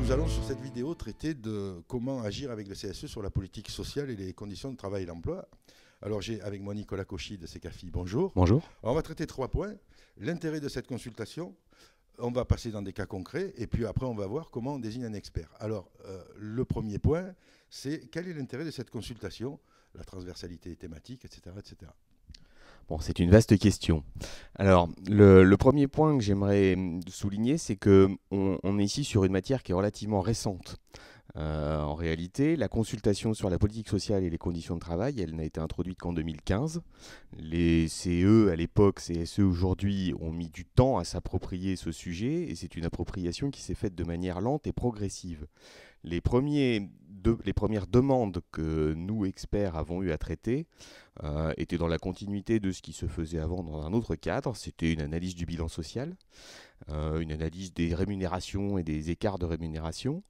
Nous allons sur cette vidéo traiter de comment agir avec le CSE sur la politique sociale et les conditions de travail et l'emploi. Alors j'ai avec moi Nicolas Cauchy de CECAFI, bonjour. Bonjour. Alors, on va traiter 3 points. L'intérêt de cette consultation, on va passer dans des cas concrets et puis après on va voir comment on désigne un expert. Alors le premier point, c'est quel est l'intérêt de cette consultation, la transversalité thématique, etc. etc. Bon, c'est une vaste question. Alors, le premier point que j'aimerais souligner, c'est qu'on est ici sur une matière qui est relativement récente. En réalité, la consultation sur la politique sociale et les conditions de travail, elle n'a été introduite qu'en 2015. Les CE à l'époque, CSE aujourd'hui, ont mis du temps à s'approprier ce sujet et c'est une appropriation qui s'est faite de manière lente et progressive. Les premières demandes que nous, experts, avons eu à traiter étaient dans la continuité de ce qui se faisait avant dans un autre cadre. C'était une analyse du bilan social, une analyse des rémunérations et des écarts de rémunération,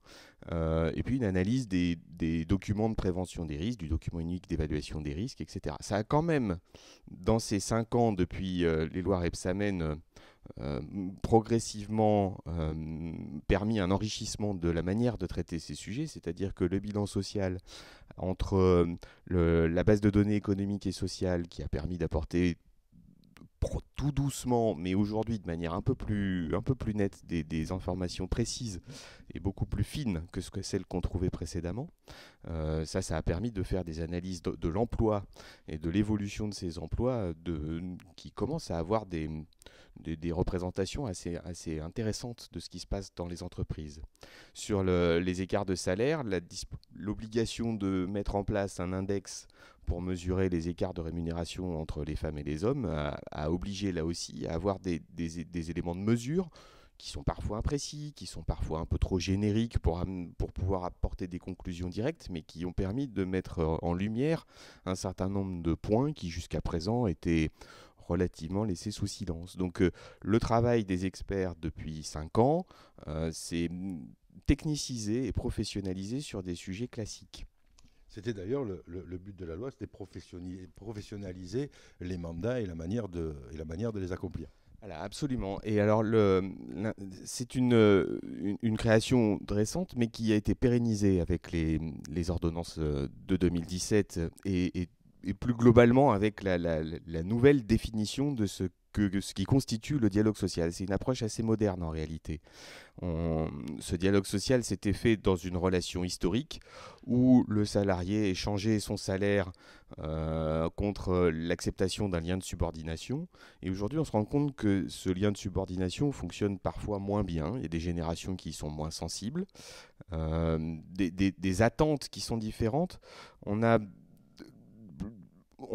et puis une analyse des documents de prévention des risques, du document unique d'évaluation des risques, etc. Ça a quand même, dans ces 5 ans depuis les lois Rebsamen, progressivement permis un enrichissement de la manière de traiter ces sujets, c'est-à-dire que le bilan social entre la base de données économiques et sociales qui a permis d'apporter tout doucement, mais aujourd'hui de manière un peu plus nette, des informations précises et beaucoup plus fines que celles qu'on trouvait précédemment. Ça a permis de faire des analyses de l'emploi et de l'évolution de ces emplois qui commencent à avoir des représentations assez intéressantes de ce qui se passe dans les entreprises. Sur les écarts de salaire, l'obligation de mettre en place un index pour mesurer les écarts de rémunération entre les femmes et les hommes a obligé là aussi à avoir des éléments de mesure qui sont parfois imprécis, qui sont parfois un peu trop génériques pour pouvoir apporter des conclusions directes, mais qui ont permis de mettre en lumière un certain nombre de points qui jusqu'à présent étaient relativement laissés sous silence. Donc le travail des experts depuis 5 ans, c'est technicisé et professionnalisé sur des sujets classiques. C'était d'ailleurs le but de la loi, c'était professionnaliser les mandats et la manière de les accomplir. Voilà, absolument. Et alors, c'est une création récente, mais qui a été pérennisée avec les ordonnances de 2017 et plus globalement avec la nouvelle définition de ce qui constitue le dialogue social. C'est une approche assez moderne en réalité. Ce dialogue social s'était fait dans une relation historique où le salarié échangeait son salaire contre l'acceptation d'un lien de subordination. Et aujourd'hui, on se rend compte que ce lien de subordination fonctionne parfois moins bien. Il y a des générations qui sont moins sensibles, des attentes qui sont différentes. On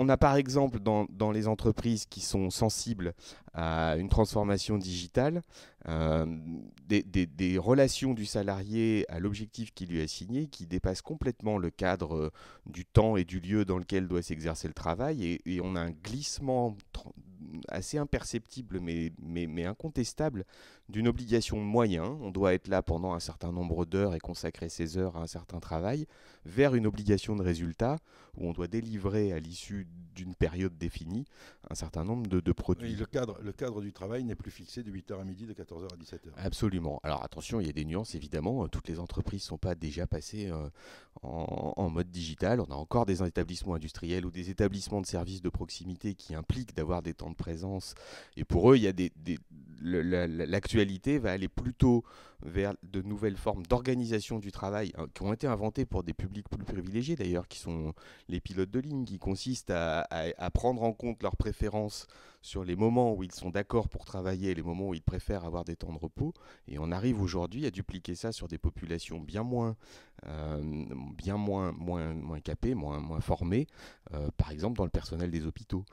a par exemple dans les entreprises qui sont sensibles à une transformation digitale, des relations du salarié à l'objectif qui lui est assigné qui dépassent complètement le cadre du temps et du lieu dans lequel doit s'exercer le travail et on a un glissement assez imperceptible mais incontestable d'une obligation de moyens. On doit être là pendant un certain nombre d'heures et consacrer ces heures à un certain travail vers une obligation de résultat où on doit délivrer à l'issue d'une période définie un certain nombre de produits. Oui, le cadre du travail n'est plus fixé de 8h à midi, de 14h à 17h. Absolument. Alors attention, il y a des nuances évidemment. Toutes les entreprises ne sont pas déjà passées en mode digital. On a encore des établissements industriels ou des établissements de services de proximité qui impliquent d'avoir des temps de présence. Et pour eux, il y a l'actualité va aller plutôt vers de nouvelles formes d'organisation du travail qui ont été inventées pour des publics plus privilégiés d'ailleurs, qui sont les pilotes de ligne, qui consistent à prendre en compte leurs préférences sur les moments où ils sont d'accord pour travailler et les moments où ils préfèrent avoir des temps de repos. Et on arrive aujourd'hui à dupliquer ça sur des populations bien moins capées, moins formées, par exemple dans le personnel des hôpitaux.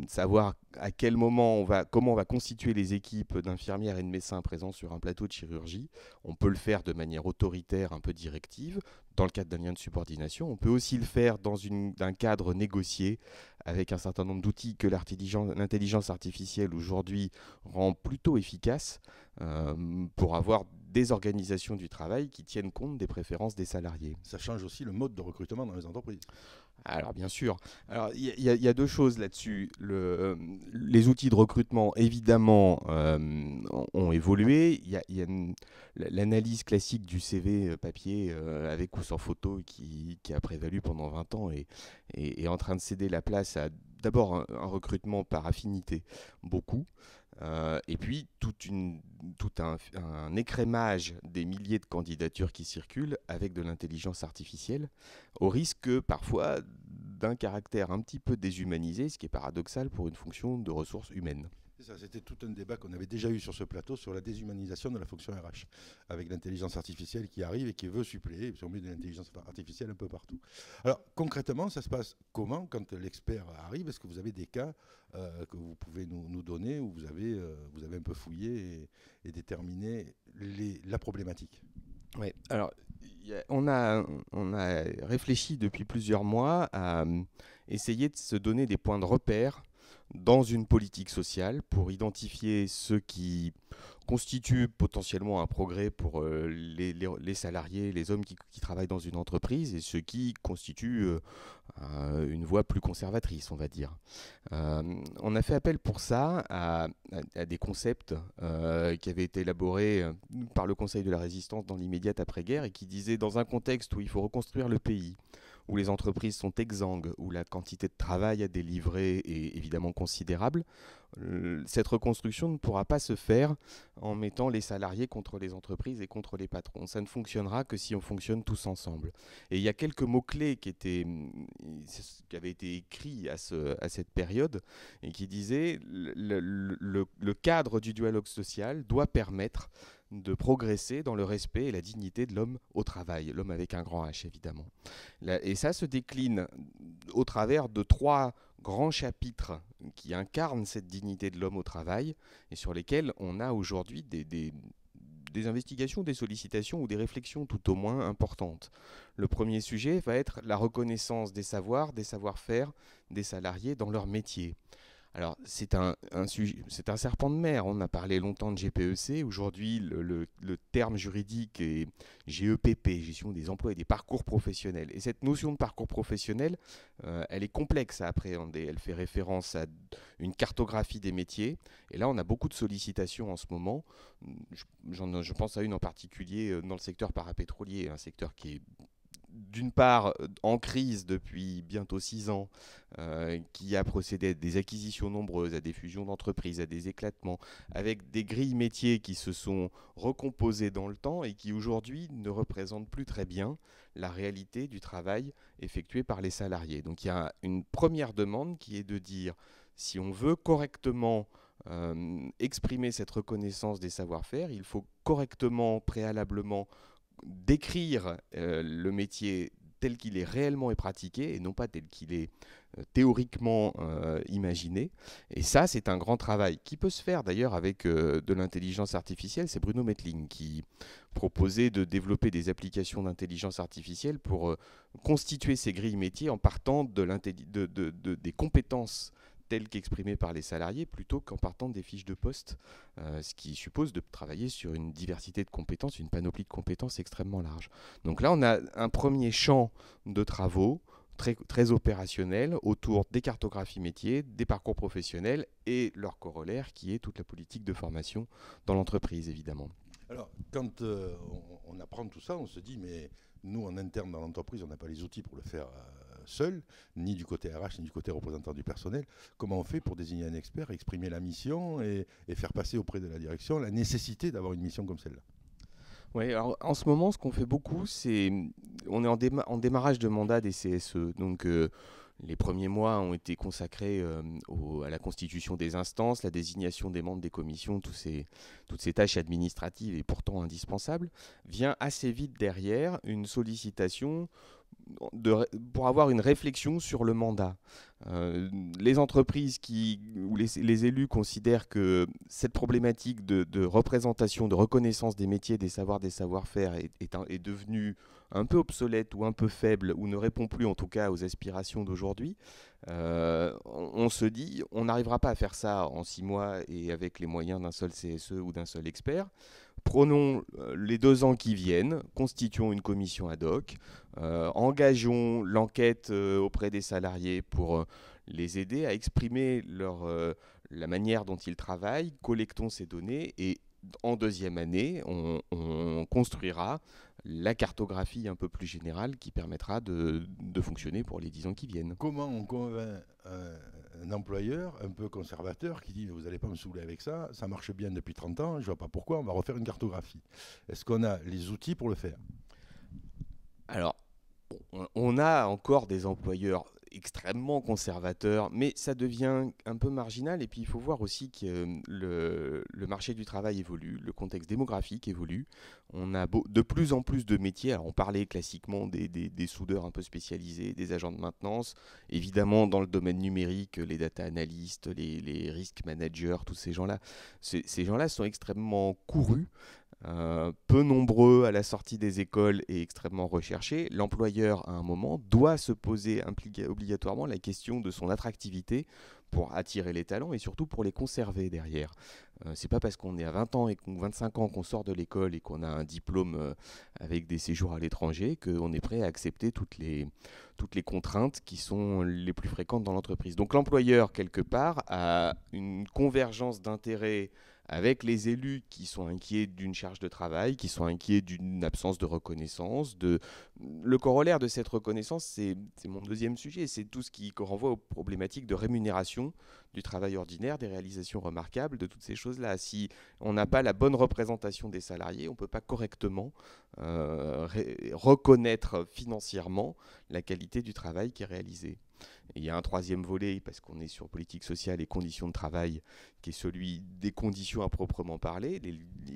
Savoir à quel moment comment on va constituer les équipes d'infirmières et de médecins présents sur un plateau de chirurgie. On peut le faire de manière autoritaire, un peu directive, dans le cadre d'un lien de subordination. On peut aussi le faire dans un cadre négocié avec un certain nombre d'outils que l'intelligence artificielle aujourd'hui rend plutôt efficace pour avoir des organisations du travail qui tiennent compte des préférences des salariés. Ça change aussi le mode de recrutement dans les entreprises. Alors bien sûr. Alors il y a deux choses là-dessus. Les outils de recrutement, évidemment, ont évolué. Il y a l'analyse classique du CV papier avec ou sans photo qui a prévalu pendant 20 ans et est en train de céder la place à d'abord un recrutement par affinité, beaucoup. Et puis tout un écrémage des milliers de candidatures qui circulent avec de l'intelligence artificielle, au risque parfois d'un caractère un petit peu déshumanisé, ce qui est paradoxal pour une fonction de ressources humaines. Ça, c'était tout un débat qu'on avait déjà eu sur ce plateau sur la déshumanisation de la fonction RH, avec l'intelligence artificielle qui arrive et qui veut suppléer, on met de l'intelligence artificielle un peu partout. Alors concrètement, ça se passe comment quand l'expert arrive? Est-ce que vous avez des cas que vous pouvez nous donner où vous avez un peu fouillé et déterminé la problématique? Oui, alors on a réfléchi depuis plusieurs mois à essayer de se donner des points de repère dans une politique sociale pour identifier ceux qui constituent potentiellement un progrès pour les salariés, les hommes qui travaillent dans une entreprise et ceux qui constituent une voie plus conservatrice, on va dire. On a fait appel pour ça à des concepts qui avaient été élaborés par le Conseil de la Résistance dans l'immédiate après-guerre et qui disaient dans un contexte où il faut reconstruire le pays, où les entreprises sont exsangues, où la quantité de travail à délivrer est évidemment considérable, cette reconstruction ne pourra pas se faire en mettant les salariés contre les entreprises et contre les patrons. Ça ne fonctionnera que si on fonctionne tous ensemble. Et il y a quelques mots-clés qui avaient été écrits à cette période et qui disaient le cadre du dialogue social doit permettre de progresser dans le respect et la dignité de l'homme au travail, l'homme avec un grand H évidemment. Et ça se décline au travers de 3 grands chapitres qui incarnent cette dignité de l'homme au travail et sur lesquels on a aujourd'hui des investigations, des sollicitations ou des réflexions tout au moins importantes. Le premier sujet va être la reconnaissance des savoirs, des savoir-faire des salariés dans leur métier. Alors, c'est un serpent de mer. On a parlé longtemps de GPEC. Aujourd'hui, le terme juridique est GEPP, gestion des emplois et des parcours professionnels. Et cette notion de parcours professionnel, elle est complexe à appréhender. Elle fait référence à une cartographie des métiers. Et là, on a beaucoup de sollicitations en ce moment. Je pense à une en particulier dans le secteur parapétrolier, un secteur qui est d'une part en crise depuis bientôt 6 ans, qui a procédé à des acquisitions nombreuses, à des fusions d'entreprises, à des éclatements, avec des grilles métiers qui se sont recomposées dans le temps et qui aujourd'hui ne représentent plus très bien la réalité du travail effectué par les salariés. Donc il y a une première demande qui est de dire si on veut correctement exprimer cette reconnaissance des savoir-faire, il faut correctement, préalablement, décrire le métier tel qu'il est réellement et pratiqué et non pas tel qu'il est théoriquement imaginé. Et ça, c'est un grand travail qui peut se faire d'ailleurs avec de l'intelligence artificielle. C'est Bruno Mettling qui proposait de développer des applications d'intelligence artificielle pour constituer ces grilles métiers en partant des compétences telles qu'exprimées par les salariés plutôt qu'en partant des fiches de poste, ce qui suppose de travailler sur une diversité de compétences, une panoplie de compétences extrêmement large. Donc là, on a un premier champ de travaux très, très opérationnel autour des cartographies métiers, des parcours professionnels et leur corollaire qui est toute la politique de formation dans l'entreprise, évidemment. Alors, quand on apprend tout ça, on se dit, mais nous, en interne dans l'entreprise, on n'a pas les outils pour le faire seul, ni du côté RH, ni du côté représentant du personnel. Comment on fait pour désigner un expert, exprimer la mission et faire passer auprès de la direction la nécessité d'avoir une mission comme celle-là? Oui, alors en ce moment, ce qu'on fait beaucoup, c'est on est en démarrage de mandat des CSE. Donc les premiers mois ont été consacrés à la constitution des instances, la désignation des membres des commissions, toutes ces tâches administratives et pourtant indispensables. Vient assez vite derrière une sollicitation pour avoir une réflexion sur le mandat. Les entreprises ou les élus considèrent que cette problématique de représentation, de reconnaissance des métiers, des savoirs, des savoir-faire est devenue un peu obsolète ou un peu faible ou ne répond plus en tout cas aux aspirations d'aujourd'hui. On se dit, on n'arrivera pas à faire ça en 6 mois et avec les moyens d'un seul CSE ou d'un seul expert. Prenons les 2 ans qui viennent, constituons une commission ad hoc, Engageons l'enquête auprès des salariés pour les aider à exprimer la manière dont ils travaillent, collectons ces données et en deuxième année, on construira la cartographie un peu plus générale qui permettra de fonctionner pour les 10 ans qui viennent. Comment on convainc un employeur un peu conservateur qui dit vous n'allez pas me saouler avec ça, ça marche bien depuis 30 ans, je ne vois pas pourquoi, on va refaire une cartographie. Est-ce qu'on a les outils pour le faire? Alors, on a encore des employeurs extrêmement conservateurs, mais ça devient un peu marginal. Et puis, il faut voir aussi que le marché du travail évolue, le contexte démographique évolue. On a de plus en plus de métiers. Alors, on parlait classiquement des soudeurs un peu spécialisés, des agents de maintenance. Évidemment, dans le domaine numérique, les data analystes, les risk managers, tous ces gens-là. Ces gens-là sont extrêmement courus. Peu nombreux à la sortie des écoles et extrêmement recherchés, l'employeur à un moment doit se poser obligatoirement la question de son attractivité pour attirer les talents et surtout pour les conserver derrière. C'est pas parce qu'on est à 20 ans et 25 ans qu'on sort de l'école et qu'on a un diplôme avec des séjours à l'étranger qu'on est prêt à accepter toutes les contraintes qui sont les plus fréquentes dans l'entreprise. Donc l'employeur, quelque part, a une convergence d'intérêts avec les élus qui sont inquiets d'une charge de travail, qui sont inquiets d'une absence de reconnaissance. Le corollaire de cette reconnaissance, c'est mon deuxième sujet, c'est tout ce qui renvoie aux problématiques de rémunération du travail ordinaire, des réalisations remarquables, de toutes ces choses-là. Si on n'a pas la bonne représentation des salariés, on ne peut pas correctement reconnaître financièrement la qualité du travail qui est réalisé. Et il y a un troisième volet, parce qu'on est sur politique sociale et conditions de travail, qui est celui des conditions à proprement parler.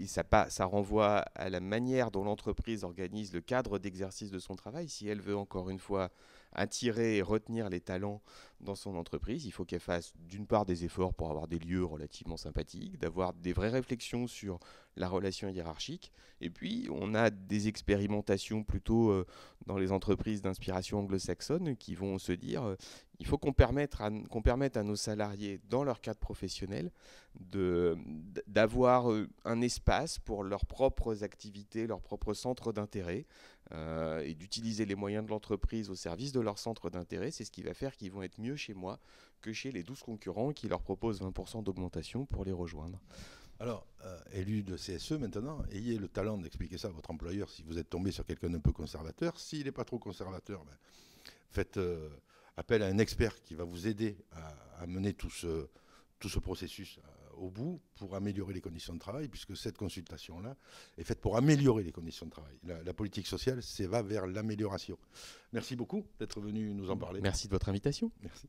Ça renvoie à la manière dont l'entreprise organise le cadre d'exercice de son travail. Si elle veut encore une fois attirer et retenir les talents dans son entreprise, il faut qu'elle fasse d'une part des efforts pour avoir des lieux relativement sympathiques, d'avoir des vraies réflexions sur la relation hiérarchique. Et puis, on a des expérimentations plutôt dans les entreprises d'inspiration anglo-saxonne qui vont se dire il faut qu'on permette à nos salariés, dans leur cadre professionnel, d'avoir un espace pour leurs propres activités, leurs propres centres d'intérêt et d'utiliser les moyens de l'entreprise au service de leur centre d'intérêt. C'est ce qui va faire qu'ils vont être mieux chez moi que chez les 12 concurrents qui leur proposent 20% d'augmentation pour les rejoindre. Alors, élu de CSE maintenant, ayez le talent d'expliquer ça à votre employeur si vous êtes tombé sur quelqu'un d'un peu conservateur. S'il n'est pas trop conservateur, faites appel à un expert qui va vous aider à mener tout ce processus au bout pour améliorer les conditions de travail, puisque cette consultation-là est faite pour améliorer les conditions de travail. La politique sociale, va vers l'amélioration. Merci beaucoup d'être venu nous en parler. Merci de votre invitation. Merci.